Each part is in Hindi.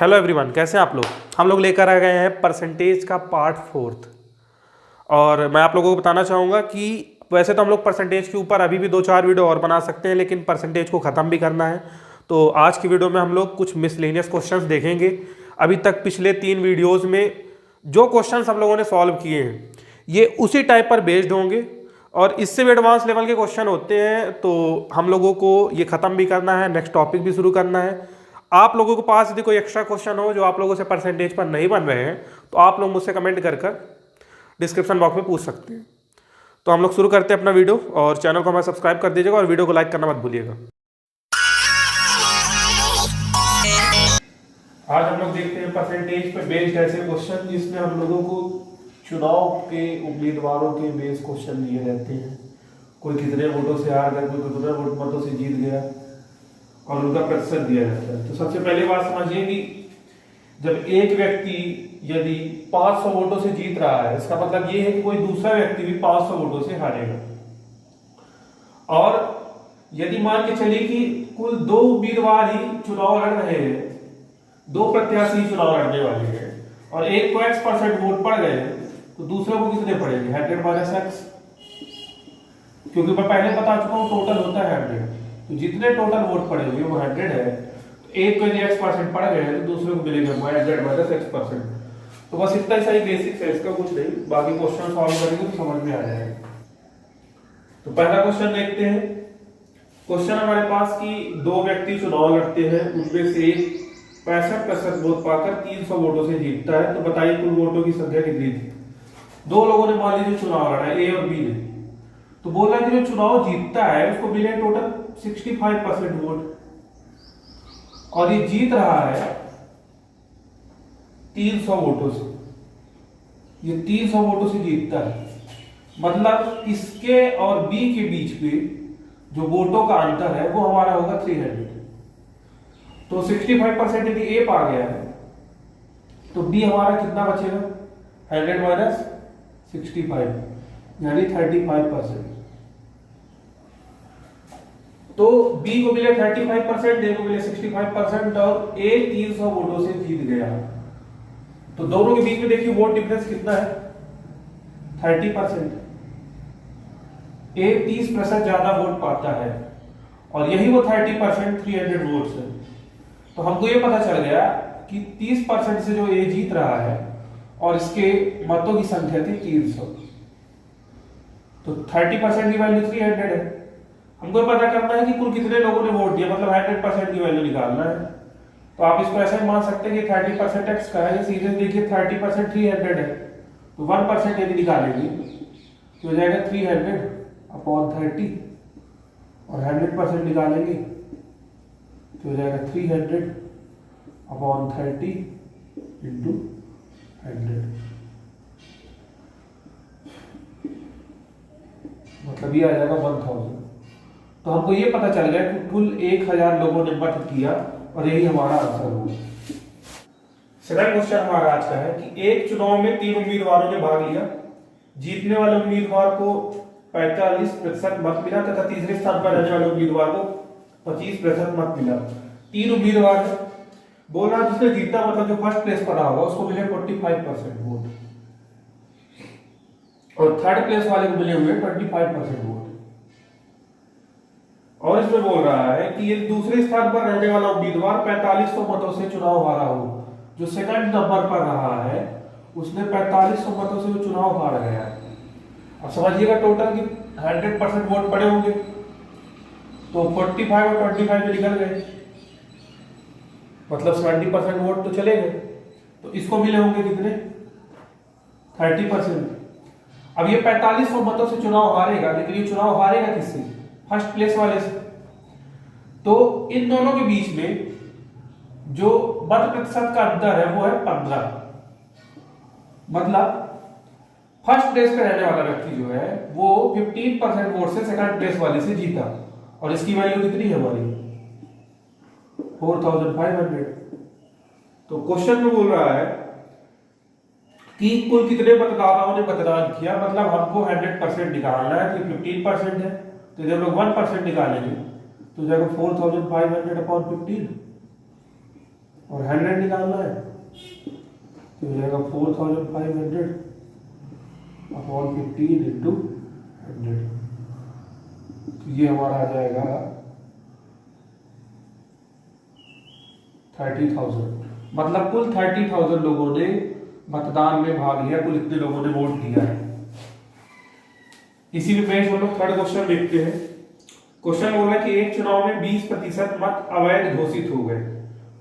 हेलो एवरीवन, कैसे हैं आप लोग। हम लोग लेकर आ गए हैं परसेंटेज का पार्ट 4। और मैं आप लोगों को बताना चाहूँगा कि वैसे तो हम लोग परसेंटेज के ऊपर अभी भी 2-4 वीडियो और बना सकते हैं, लेकिन परसेंटेज को ख़त्म भी करना है। तो आज की वीडियो में हम लोग कुछ मिसलेनियस क्वेश्चंस देखेंगे। अभी तक पिछले 3 वीडियोज़ में जो क्वेश्चंस हम लोगों ने सॉल्व किए हैं ये उसी टाइप पर बेस्ड होंगे, और इससे भी एडवांस लेवल के क्वेश्चन होते हैं। तो हम लोगों को ये ख़त्म भी करना है, नेक्स्ट टॉपिक भी शुरू करना है। आप लोगों के पास यदि कोई एक्स्ट्रा क्वेश्चन हो जो आप लोगों से परसेंटेज पर नहीं बन रहे हैं तो आप लोग मुझसे कमेंट कर डिस्क्रिप्शन बॉक्स में पूछ सकते हैं। तो हम लोग शुरू करते हैं अपना वीडियो, और चैनल को हमें सब्सक्राइब कर दीजिएगा और वीडियो को लाइक करना मत भूलिएगा। आज हम लोग देखते हैं परसेंटेज पे बेस्ड ऐसे क्वेश्चन जिसमें हम लोगों को चुनाव के उम्मीदवारों के बेस क्वेश्चन दिए रहते हैं। कोई कितने वोटों से हार गया, कोई कितने वोट मतों से जीत गया, और उनका प्रतिशत दिया जाता है। तो सबसे पहले बात समझिए कि जब एक व्यक्ति यदि 500 वोटों से जीत रहा है, इसका मतलब ये है कि कोई दूसरा व्यक्ति भी 500 वोटों से हारेगा। और यदि मान के चलिए कि कुल 2 उम्मीदवार ही चुनाव लड़ रहे हैं, 2 प्रत्याशी चुनाव लड़ने वाले हैं, और एक को X% वोट पड़ गए, तो दूसरे को कितने पड़ेंगे? 100 - X। क्योंकि मैं पहले बता चुका हूं टोटल होता है 100, तो जितने टोटल वोट पड़ेंगे वो 100 है। तो एक को यदि X% पड़ गए तो दूसरे को मिलेगा 100 - X%। तो बस इतना ही सही बेसिक्स है, इसका कुछ नहीं। बाकी क्वेश्चन सॉल्व करेंगे तो समझ में आ जाएगा। तो पहला क्वेश्चन देखते हैं। क्वेश्चन हमारे पास कि 2 व्यक्ति चुनाव लड़ते हैं, उनमें से एक 65% वोट पाकर 300 वोटों से जीतता है। तो बताइए कुल वोटों की संख्या कितनी थी? 2 लोगों ने मान लीजिए चुनाव लड़ा है, ए और बी ने। तो बोल रहा है कि जो चुनाव जीतता है उसको मिले टोटल 65% वोट, और ये जीत रहा है 300 वोटों से। ये 300 वोटों से जीतता है, मतलब इसके और बी के बीच में जो वोटों का अंतर है वो हमारा होगा 300। तो 65% यदि ए पा गया है तो बी हमारा कितना बचेगा? 100 - 65 यानी 35%। तो बी को मिले 35%, ए को मिले 65%, और ए 300 वोटों से जीत गया। तो दोनों के बीच में देखिए वोट डिफरेंस कितना है? 30%। ए 30% ज्यादा वोट पाता है, और यही वो 30% 300 वोट्स है। तो हमको ये पता चल गया कि 30% से जो ए जीत रहा है और इसके मतों की संख्या थी 300, तो 30% की वैल्यू 300 है। हमको पता करना है कि कुल कितने लोगों ने वोट दिया, मतलब 100% की वैल्यू निकालना है। तो आप इसको ऐसे मान सकते हैं कि 30% x का है, सीधे देखिए 30% 300 है, तो 1% यदि निकालेंगे तो हो जाएगा 300/30, और 100% निकालेंगे तो हो जाएगा 300/30 × 100, मतलब ये आ जाएगा 1000। तो हमको ये पता चल गया कि कुल 1000 लोगों ने मत किया, और यही हमारा आंसर होगा। सेकंड क्वेश्चन हमारा आज का है कि एक चुनाव में 3 उम्मीदवारों ने भाग लिया। जीतने वाले उम्मीदवार को 45% मत मिला तथा तीसरे स्थान पर रहने वाले उम्मीदवार को 25% मत मिला। 3 उम्मीदवार है, बोल रहा जिसने जीता मतलब जो फर्स्ट प्लेस पर रहा होगा उसको मिले 45% वोट, और थर्ड प्लेस वाले को मिले हुए 25% वोट। और इसमें बोल रहा है कि यदि दूसरे स्थान पर रहने वाला उम्मीदवार 4500 मतों से चुनाव हारा हो, जो सेकंड नंबर पर रहा है उसने 4500 मतों से वो चुनाव हार गया है। अब समझिएगा टोटल की 100% वोट पड़े होंगे, तो 45 और 25 में निकल गए, मतलब 70% वोट तो चले गए। तो इसको मिले होंगे कितने? 30%। अब ये 4500 मतों से चुनाव हारेगा, लेकिन ये चुनाव हारेगा किससे? फर्स्ट प्लेस वाले से। तो इन दोनों के बीच में जो मत प्रतिशत का अंतर है वो है 15। मतलब फर्स्ट प्लेस पे रहने वाला व्यक्ति जो है वो 15% वोट से सेकंड प्लेस वाले से जीता, और इसकी वैल्यू कितनी है हमारी? 4500। तो क्वेश्चन में बोल रहा है कि कुल कितने मतदाताओं ने मतदान किया, मतलब हमको 100% निकालना है, तो 15% है, तो जब लोग 1% निकालेंगे तो जाएगा 4500/15, और 100 निकालना है तो हो जाएगा 4500 अपॉन 15 इंटू 100। तो ये हमारा आ जाएगा 30,000। मतलब कुल 30,000 लोगों ने मतदान में भाग लिया, कुल इतने लोगों ने वोट दिया है। इसी पे बेस हम लोग थर्ड क्वेश्चन देखते हैं। क्वेश्चन बोल रहा है कि एक चुनाव में 20% मत अवैध घोषित हो गए।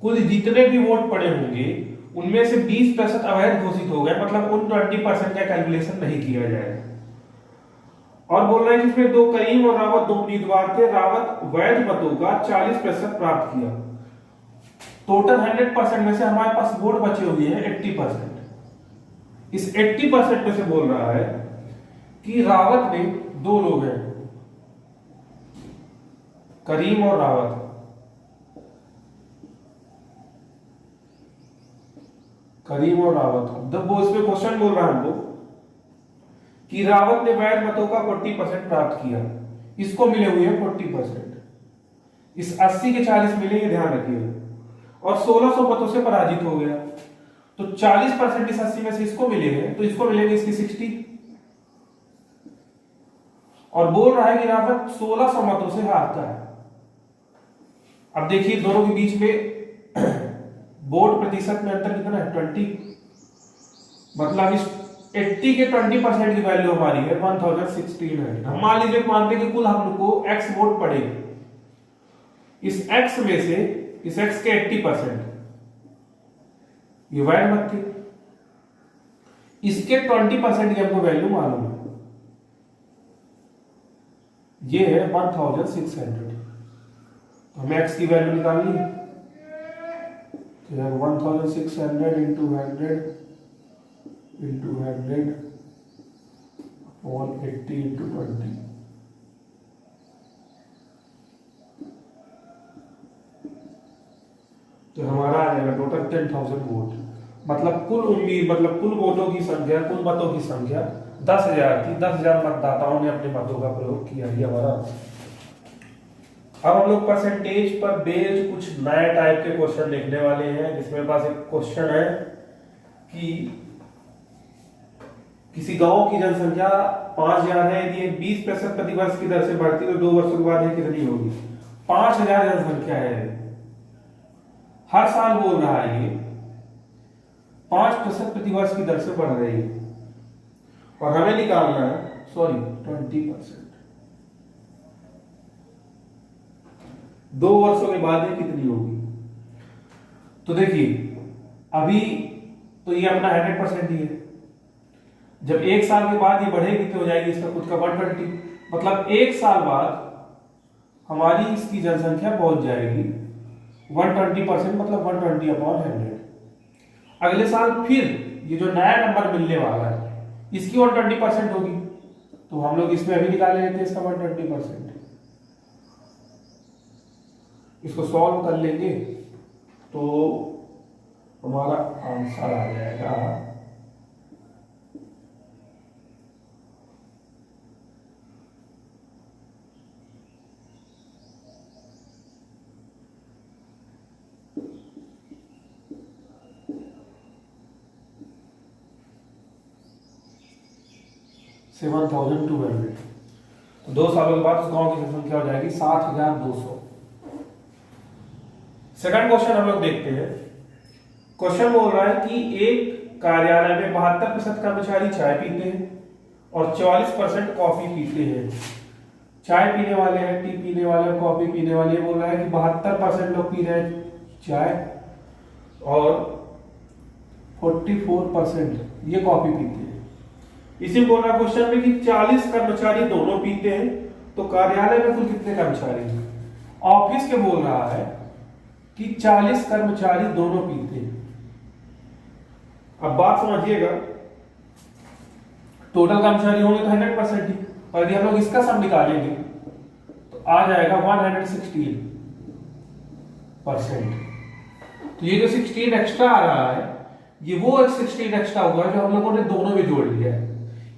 कुल जितने भी वोट पड़े होंगे उनमें से 20% अवैध घोषित हो गए, मतलब उन 20% का कैलकुलेशन नहीं किया जाएगा। और बोल रहे हैं कि इसमें दो करीम और रावत दो उम्मीदवार थे। रावत वैध मतों का 40% प्राप्त किया। टोटल 100% में से हमारे पास वोट बचे हुए हैं 80%। इस 80% में से बोल रहा है कि रावत ने, दो लोग हैं करीम और रावत, करीम और रावत। जब वो इसमें क्वेश्चन बोल रहा है हमको कि रावत ने वैध मतों का 40% प्राप्त किया, इसको मिले हुए हैं 40%, इस 80 के 40 मिले, ये ध्यान रखिएगा, और 1600 मतों से पराजित हो गया। तो 40% इस 80 में से इसको मिले हैं, तो इसको मिलेंगे इसकी 60। और बोल रहा है कि रावत 1600 मतों से हारता है। अब देखिए दोनों के बीच में वोट प्रतिशत में अंतर कितना है, 20। मतलब इस 80 के 20% की वैल्यू हमारी है 1016। हम मान लीजिए मानते हैं कि कुल हम लोग को x वोट पड़ेगा, इस x में से इस x के 80% ये वैध मत थी, इसके 20% की हमको वैल्यू मालूम है, ये है 1600। हमें x की वैल्यू निकालनी है, तो 1600 इंटू 100 इंटू 100 अपॉन 80 इंटू 20। तो हमारा आ जाएगा टोटल 10,000 वोट। मतलब कुल उम्मीद, मतलब कुल वोटों की संख्या, कुल मतों की संख्या 10,000 थी। 10,000 मतदाताओं ने अपने मतों का प्रयोग किया। ये हमारा। अब हम लोग परसेंटेज पर बेस्ड कुछ नए टाइप के क्वेश्चन देखने वाले हैं, जिसमें पास एक क्वेश्चन है कि किसी गांव की जनसंख्या 5,000 है, यदि 20% प्रति वर्ष की दर से बढ़ती तो 2 वर्षों के बाद ये कितनी होगी। 5,000 जनसंख्या है, हर साल बोल रहा है ये 5% प्रति वर्ष की दर से बढ़ रही है, और हमें निकालना है 20%। 2 वर्षों के बाद ये कितनी होगी। तो देखिए अभी तो ये अपना 100% ही है, जब 1 साल के बाद ये बढ़ेगी तो हो जाएगी इसका खुद का 120। मतलब 1 साल बाद हमारी इसकी जनसंख्या पहुंच जाएगी 120%, मतलब 120/100। अगले साल फिर ये जो नया नंबर मिलने वाला है इसकी 120% होगी, तो हम लोग इसमें अभी निकाले लेते हैं इसका 120%। इसको सॉल्व कर लेंगे तो हमारा आंसर आ जाएगा 7,200। तो 2 सालों के बाद उस गांव की जनसंख्या हो जाएगी 7,200। सेकंड क्वेश्चन हम लोग देखते हैं। क्वेश्चन बोल रहा है कि एक कार्यालय में 72% कर्मचारी चाय पीते हैं और 44% कॉफी पीते हैं। चाय पीने वाले हैं, टी पीने वाले, कॉफी पीने वाले। बोल रहा है कि 72% लोग पी रहे हैं चाय और 44% ये कॉफी पीते हैं। इसी बोल रहा क्वेश्चन में कि 40 कर्मचारी दोनों पीते हैं, तो कार्यालय में कुल कितने कर्मचारी हैं। ऑफिस के बोल रहा है कि 40 कर्मचारी दोनों पीते हैं। अब बात समझिएगा, टोटल कर्मचारी होंगे तो 100% ही, और यदि हम लोग इसका सम निकालेंगे तो आ जाएगा 116%। तो ये जो 16 एक्स्ट्रा आ रहा है, ये वो 16 एक्स्ट्रा होगा जो हम लोगों ने दोनों में जोड़ लिया है।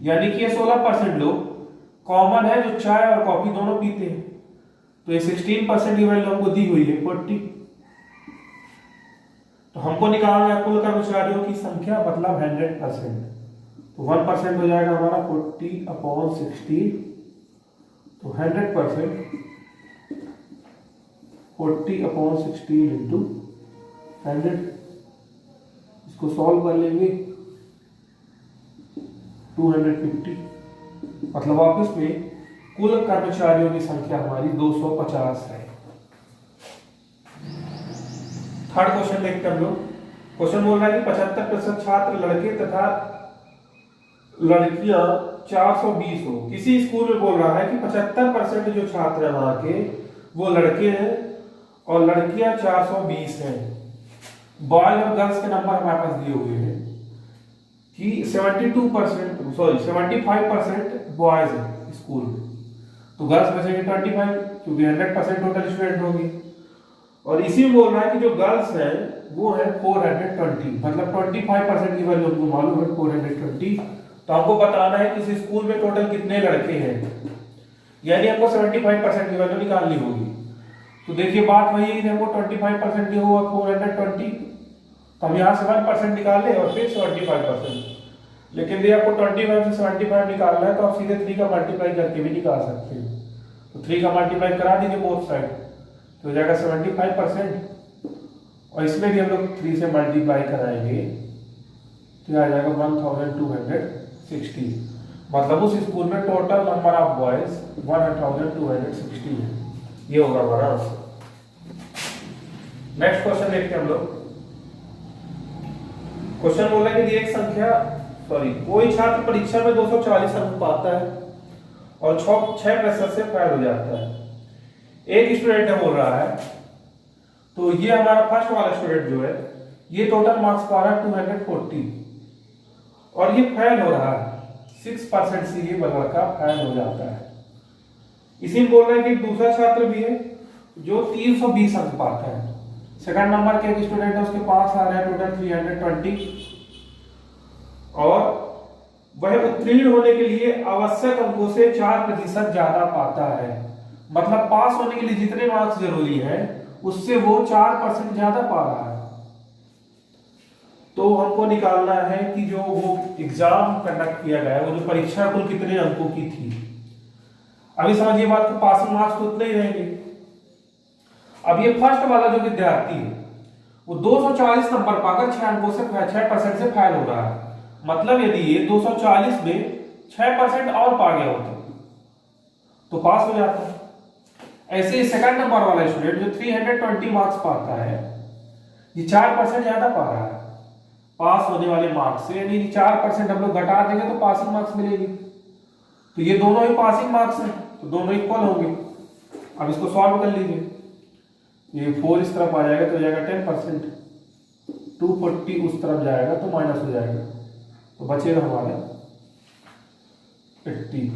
यानी कि ये 16% लोग कॉमन है जो चाय और कॉफी दोनों पीते हैं। तो ये 16% की वैल्यू हमको दी हुई है 40। तो हमको निकालना है कुल कर्मचारियों की संख्या मतलब 100%। तो 1% हो जाएगा हमारा 40/60। तो 100% 40/60 इंटू 100। इसको सॉल्व कर लेंगे 250। मतलब ऑफिस में कुल कर्मचारियों की संख्या हमारी 250 है। थर्ड क्वेश्चन देखते हैं हम लोग। क्वेश्चन बोल रहा है कि 75% छात्र लड़के तथा लड़कियां 420 हो। किसी स्कूल में बोल रहा है कि 75% जो छात्र है वहां के वो लड़के हैं और लड़कियां 420 हैं। बॉयज और गर्ल्स के नंबर हमारे पास दिए हुए हैं कि 75% बॉयज है स्कूल में, तो गर्ल्स बचेंगे 25 क्योंकि 100% टोटल स्टूडेंट होंगे। और इसी में बोल रहा है कि जो गर्ल्स है वो है 420, मतलब 25% की वैल्यू हमको मालूम है 420। तो हमको बताना है कि इस स्कूल में टोटल कितने लड़के हैं, यानी हमको 75% की वैल्यू निकालनी होगी। तो देखिए बात वही है कि हमको 25% दिया हुआ 420, तो हम यहाँ से 1% निकाल लें और फिर 75%। लेकिन ये आपको 25 से 75 निकालना है तो आप सीधे 3 का मल्टीप्लाई करके भी निकाल सकते हैं। तो 3 का मल्टीप्लाई करा दीजिए बोथ साइड, तो हो जाएगा 75%। और इसमें भी हम लोग 3 से मल्टीप्लाई कराएंगे तो आ जाएगा 1260। मतलब उस स्कूल में टोटल नंबर ऑफ बॉयज 1260 है। ये होगा हमारा आंसर। नेक्स्ट क्वेश्चन देखते हैं हम लोग। क्वेश्चन बोल रहा है कि एक संख्या कोई छात्र परीक्षा में 240 अंक पाता है और 6% से फेल हो जाता है। एक स्टूडेंट है बोल रहा है, तो ये हमारा फर्स्ट वाला स्टूडेंट जो है ये टोटल मार्क्स पा रहा है 240 और ये फेल हो रहा है 6% से, ये लड़का फेल हो जाता है। इसी में बोल रहा है कि दूसरा छात्र भी है जो 320 अंक पाता है। सेकंड नंबर के एक स्टूडेंट है, उसके पास आ रहा है टोटल 320 और वह उत्तीर्ण होने के लिए आवश्यक अंकों से 4% ज्यादा पाता है। मतलब पास होने के लिए जितने मार्क्स जरूरी है उससे वो 4% ज्यादा पा रहा है। तो हमको निकालना है कि जो वो एग्जाम कंडक्ट किया गया है, वो जो परीक्षा कुल कितने अंकों की थी। अभी समझिए बात को, पासिंग मार्क्स तो उतने ही रहेंगे। अब ये फर्स्ट वाला जो विद्यार्थी है वो 240 नंबर पाकर 6% से फेल हो रहा है। मतलब यदि ये 240 में 6% और पा गया होता तो पास हो जाता। ऐसे सेकंड नंबर वाला स्टूडेंट जो 320 मार्क्स पाता है ये 4% ज्यादा पा रहा है पास होने वाले मार्क्स से, यानी 4% हम लोग घटा देंगे तो पासिंग मार्क्स मिलेगी। तो ये दोनों ही पासिंग मार्क्स हैं तो दोनों इक्वल होंगे। अब इसको सॉल्व कर लीजिए, ये 4 इस तरफ आ जाएगा तो हो जाएगा 10%, 240 उस तरफ जाएगा तो माइनस हो जाएगा, तो बचेगा हमारा 80।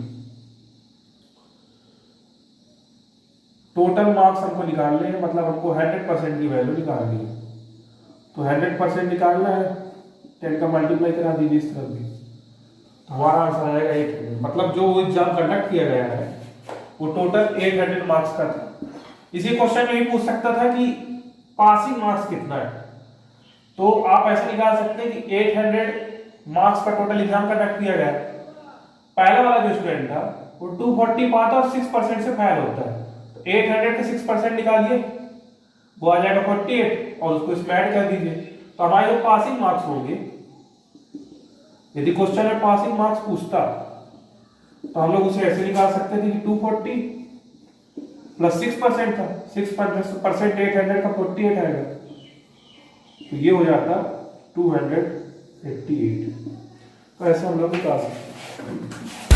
टोटल मार्क्स हमको निकालने हैं, मतलब हमको 100% की वैल्यू निकालनी है। तो 100% निकालना है, 10 का मल्टीप्लाई करा दीजिए इस तरफ भी, तो हमारा आंसर आ जाएगा 800। मतलब जो एग्जाम कंडक्ट किया गया है वो टोटल 800 मार्क्स का था। इसी क्वेश्चन में भी पूछ सकता था कि पासिंग मार्क्स कितना है, तो आप ऐसे निकाल सकते हैं कि 800 मार्क्स का टोटल एग्जाम कंडक्ट किया गया। पहला वाला जो स्टूडेंट था वो 240 पाता और 6% से फेल होता है, तो 800 का 6% निकालिए वो आ जाएगा 48 और उसको इसमें ऐड कर दीजिए। तो हमारे जो पासिंग मार्क्स होंगे, यदि क्वेश्चन में पासिंग मार्क्स पूछता तो हम लोग उसे ऐसे निकाल सकते थे कि 240 प्लस 6% था, 6% 800 का 48 आएगा, तो ये हो जाता 288। तो ऐसे हम लोग निकाल सकते हैं।